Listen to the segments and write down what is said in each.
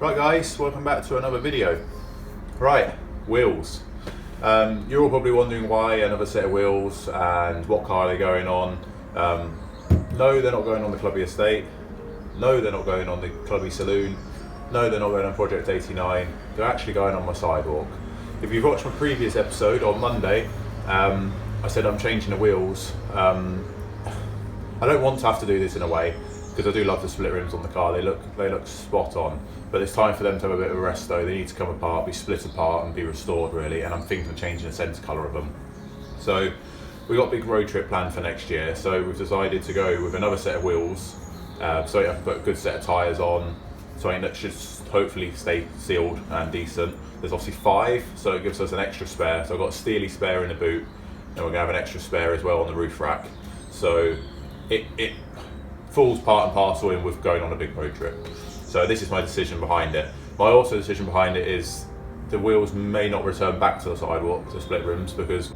Right guys, welcome back to another video. Right, wheels. You're all probably wondering why another set of wheels and what car they're going on. No, they're not going on the Clubby Estate. No, they're not going on the Clubby Saloon. No, they're not going on Project 89. They're actually going on my sidewalk. If you've watched my previous episode on Monday, I said I'm changing the wheels. I don't want to have to do this in a way, because I do love the split rims on the car. They look spot on. But it's time for them to have a bit of a rest though. They need to come apart, be split apart and be restored really, and I'm thinking of changing the centre colour of them. So we've got a big road trip planned for next year, so we've decided to go with another set of wheels, so I can put a good set of tyres on, something that should hopefully stay sealed and decent. There's obviously 5, so it gives us an extra spare. So I've got a steely spare in the boot, and we're going to have an extra spare as well on the roof rack. So it falls part and parcel in with going on a big road trip. So this is my decision behind it. My also decision behind it is the wheels may not return back to the sidewalk, the split rims, because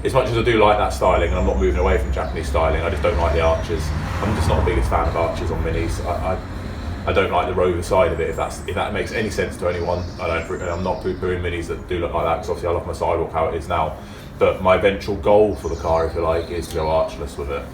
as much as I do like that styling, and I'm not moving away from Japanese styling, I just don't like the arches. I'm just not the biggest fan of arches on minis. I don't like the Rover side of it, if that makes any sense to anyone. I'm not poo-pooing minis that do look like that, because obviously I love my sidewalk how it is now. But my eventual goal for the car, if you like, is to go archless with it.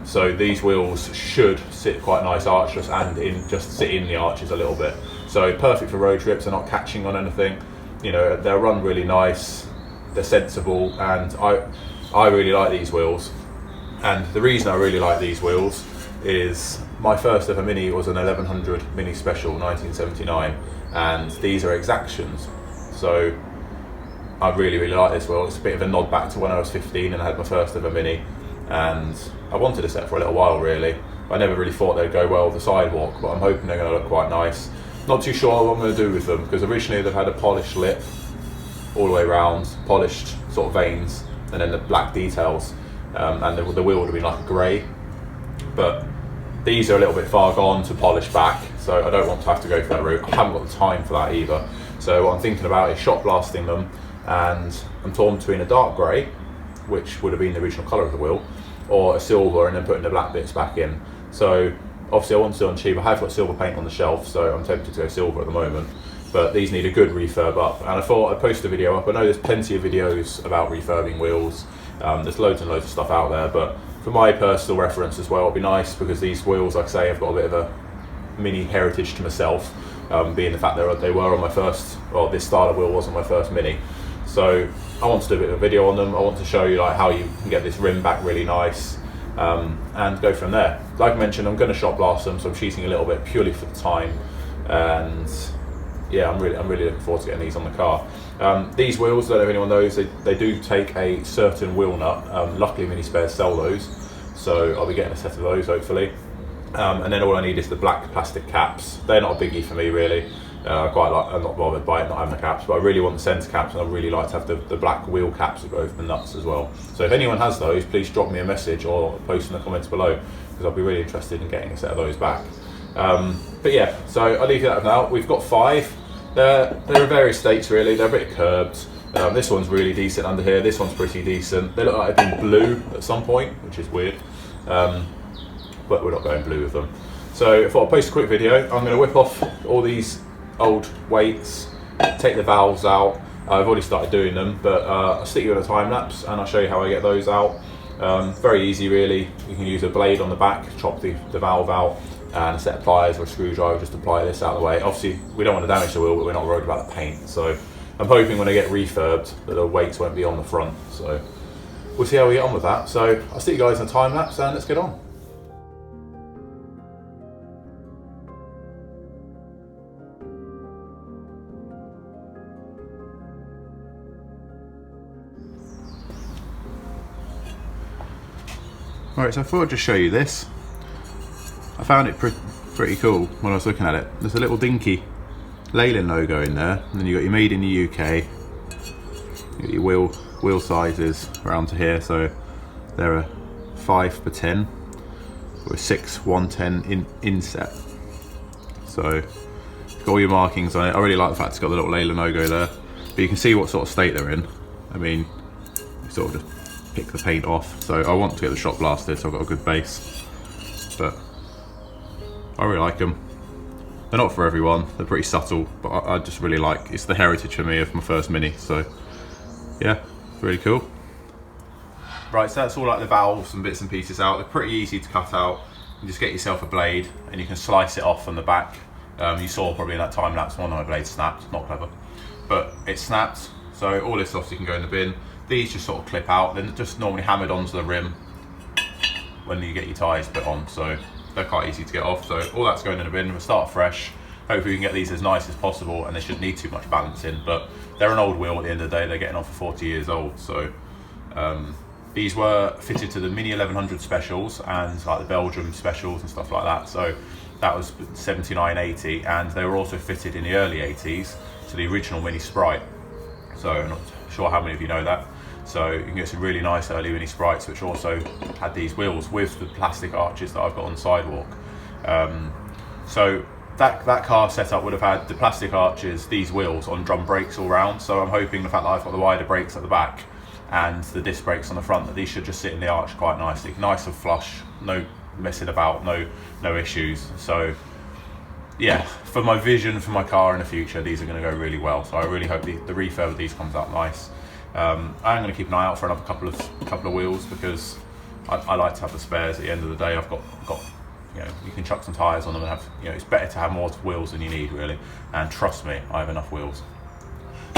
So these wheels should sit quite nice archless and just sit in the arches a little bit. So perfect for road trips. They're not catching on anything. You know, they'll run really nice. They're sensible, and I really like these wheels. And the reason I really like these wheels is my first ever Mini was an 1100 Mini Special 1979, and these are exactions. So I really like this wheel. It's a bit of a nod back to when I was 15 and I had my first ever Mini, and I wanted a set for a little while really. I never really thought they'd go well with the sidewalk, but I'm hoping they're going to look quite nice. Not too sure what I'm going to do with them, because originally they've had a polished lip all the way around, polished sort of veins, and then the black details, and the wheel would have been like a grey. But these are a little bit far gone to polish back, so I don't want to have to go for that route. I haven't got the time for that either. So what I'm thinking about is shot blasting them, and I'm torn between a dark grey, which would have been the original colour of the wheel, or a silver and then putting the black bits back in. So obviously I want to do on cheap. I have got silver paint on the shelf, so I'm tempted to go silver at the moment, but these need a good refurb up, and I thought I'd post a video up. I know there's plenty of videos about refurbing wheels, there's loads and loads of stuff out there, but for my personal reference as well, it'd be nice, because these wheels, like I say, have got a bit of a mini heritage to myself, being the fact that they were on my first, well, this style of wheel was on my first Mini. So I want to do a bit of a video on them. I want to show you like how you can get this rim back really nice, and go from there. Like I mentioned, I'm going to shot blast them, so I'm cheating a little bit purely for the time, and yeah, I'm really looking forward to getting these on the car. These wheels, I don't know if anyone knows, they do take a certain wheel nut. Luckily Mini Spares sell those, so I'll be getting a set of those hopefully. And then all I need is the black plastic caps. They're not a biggie for me really. I'm not bothered by it not having the caps, but I really want the centre caps, and I really like to have the black wheel caps that go over the nuts as well. So if anyone has those, please drop me a message or post in the comments below, because I'll be really interested in getting a set of those back. But yeah, so I'll leave you that for now. We've got 5. They're in various states really. They're a bit curved. This one's really decent under here. This one's pretty decent. They look like they've been blue at some point, which is weird. But we're not going blue with them. So if I'll post a quick video, I'm going to whip off all these old weights, take the valves out. I've already started doing them, but I'll stick you in a time lapse and I'll show you how I get those out. Very easy really. You can use a blade on the back, chop the valve out, and a set of pliers or a screwdriver, just apply this out of the way. Obviously we don't want to damage the wheel, but we're not worried about the paint. So I'm hoping when I get refurbed that the weights won't be on the front. So we'll see how we get on with that. So I'll stick you guys in a time lapse and let's get on. Alright, so I thought I'd just show you this. I found it pretty cool when I was looking at it. There's a little dinky Leyland logo in there, and then you've got your made in the UK. You got your wheel sizes around to here, so they're a 5x10 or a 6/110 inset. So it's got all your markings on it. I really like the fact it's got the little Leyland logo there, but you can see what sort of state they're in. I mean, you sort of just pick the paint off. So I want to get the shot blasted, so I've got a good base, but I really like them. They're not for everyone, they're pretty subtle, but I just really like, it's the heritage for me of my first Mini, so yeah, really cool. Right, so that's all like the valves and bits and pieces out. They're pretty easy to cut out. You just get yourself a blade and you can slice it off from the back. You saw probably in that time lapse one of my blades snapped, not clever, but it snapped. So all this obviously can go in the bin. These just sort of clip out, then just normally hammered onto the rim when you get your tyres put on, so they're quite easy to get off. So all that's going in the bin. We'll start fresh. Hopefully we can get these as nice as possible, and they shouldn't need too much balancing, but they're an old wheel at the end of the day. They're getting on for 40 years old, so these were fitted to the Mini 1100 specials and like the Belgium specials and stuff like that. So that was 79-80, and they were also fitted in the early 80s to the original Mini Sprite. So I'm not sure how many of you know that. So you can get some really nice early Mini Sprites which also had these wheels with the plastic arches that I've got on the sidewalk. So that car setup would have had the plastic arches, these wheels on drum brakes all round. So I'm hoping the fact that I've got the wider brakes at the back and the disc brakes on the front, that these should just sit in the arch quite nicely, nice and flush, no messing about, no issues. So yeah, for my vision for my car in the future, these are going to go really well. So I really hope the refurb of these comes out nice. I'm going to keep an eye out for another couple of wheels, because I like to have the spares. At the end of the day, I've got you know, you can chuck some tyres on them and have, you know, it's better to have more wheels than you need really. And trust me, I have enough wheels.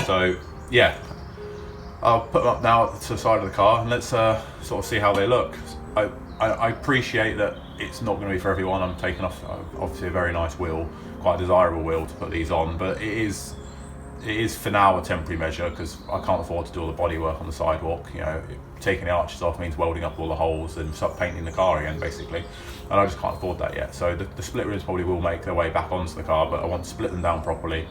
So yeah, I'll put them up now to the side of the car and let's sort of see how they look. I appreciate that it's not going to be for everyone. I'm taking off obviously a very nice wheel, quite a desirable wheel to put these on, but it is for now a temporary measure, because I can't afford to do all the bodywork on the sidewalk. You know, taking the arches off means welding up all the holes and start painting the car again basically, and I just can't afford that yet. So the split rims probably will make their way back onto the car, but I want to split them down properly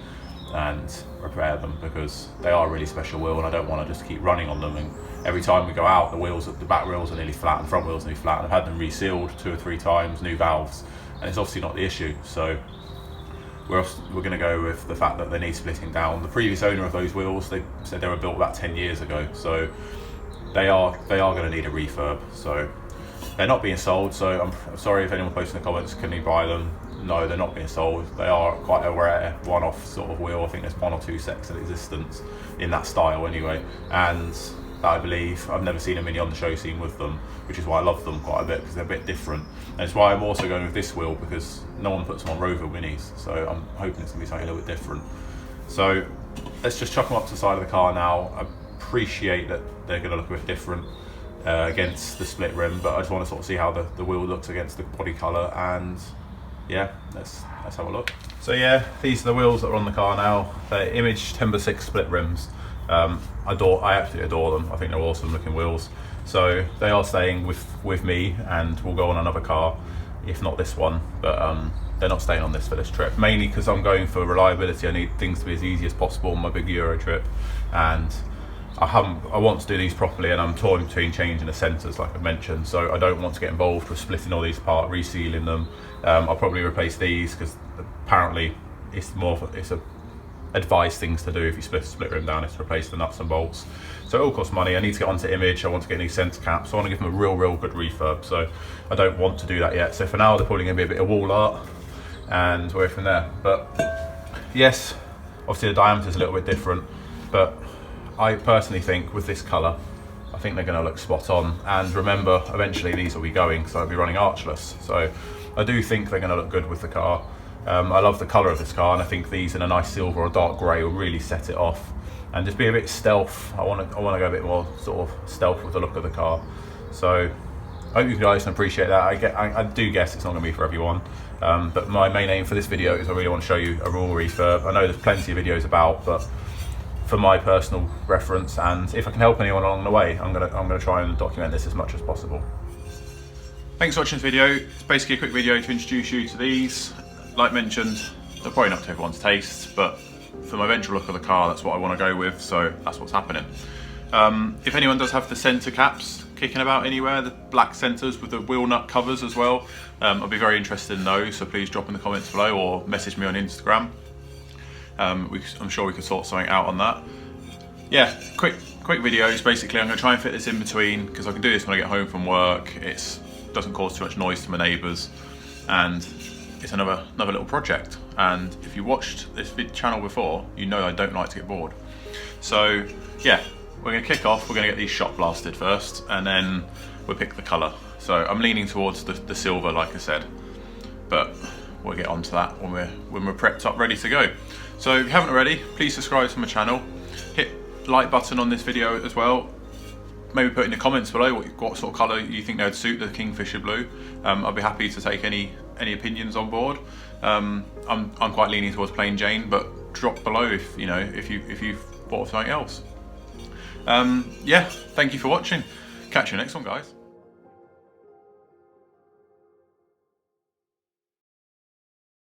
and repair them, because they are a really special wheel and I don't want to just keep running on them. And every time we go out, the back wheels are nearly flat and the front wheels are nearly flat, and I've had them resealed 2 or 3 times, new valves, and it's obviously not the issue. So we're going to go with the fact that they need splitting down. The previous owner of those wheels, they said they were built about 10 years ago, so they are going to need a refurb. So they're not being sold, so I'm sorry if anyone posts in the comments, can you buy them? No, they're not being sold. They are quite a rare one-off sort of wheel. I think there's 1 or 2 sets in existence in that style anyway, and I believe I've never seen a Mini on the show scene with them, which is why I love them quite a bit, because they're a bit different. And it's why I'm also going with this wheel, because no one puts them on Rover Minis, so I'm hoping it's going to be something a little bit different. So let's just chuck them up to the side of the car now. I appreciate that they're going to look a bit different against the split rim, but I just want to sort of see how the wheel looks against the body colour, and yeah, let's have a look. So yeah, these are the wheels that are on the car now. They're Image Timber 6 split rims. I absolutely adore them. I think they're awesome looking wheels. So they are staying with me, and will go on another car, if not this one, but they're not staying on this for this trip, mainly because I'm going for reliability. I need things to be as easy as possible on my big Euro trip, and I want to do these properly, and I'm torn between changing the sensors like I mentioned, so I don't want to get involved with splitting all these apart, resealing them. I'll probably replace these, because apparently it's a advised things to do if you split rim down, is to replace the nuts and bolts. So it all costs money. I need to get onto Image, I want to get new sensor caps, so I want to give them a real good refurb, so I don't want to do that yet. So for now they're probably going to be a bit of wall art and away from there. But yes, obviously the diameter's a little bit different, but I personally think with this colour, I think they're going to look spot on. And remember, eventually these will be going, so I'll be running archless, so I do think they're going to look good with the car. I love the colour of this car, and I think these in a nice silver or dark grey will really set it off and just be a bit stealth. I want to go a bit more sort of stealth with the look of the car. So I hope you guys can appreciate that. I do guess it's not going to be for everyone, but my main aim for this video is I really want to show you a raw refurb. I know there's plenty of videos about, but for my personal reference, and if I can help anyone along the way, I'm gonna try and document this as much as possible. Thanks for watching this video. It's basically a quick video to introduce you to these. Like mentioned, they're probably not to everyone's taste, but for my eventual look of the car, that's what I want to go with, so that's what's happening. If anyone does have the centre caps kicking about anywhere, the black centres with the wheel nut covers as well, I'd be very interested in those, so please drop in the comments below or message me on Instagram. I'm sure we could sort something out on that. Yeah, quick videos. Basically, I'm going to try and fit this in between, because I can do this when I get home from work. It doesn't cause too much noise to my neighbours, and it's another little project. And if you watched this channel before, you know I don't like to get bored. So yeah, we're gonna kick off. We're gonna get these shot blasted first, and then we'll pick the color. So I'm leaning towards the silver, like I said, but we'll get onto that when we're prepped up, ready to go. So if you haven't already, please subscribe to my channel. Hit like button on this video as well. Maybe put in the comments below what sort of colour you think they would suit the Kingfisher blue. I'll be happy to take any opinions on board. I'm quite leaning towards plain Jane, but drop below if you've thought of something else. Yeah, thank you for watching. Catch you next one, guys.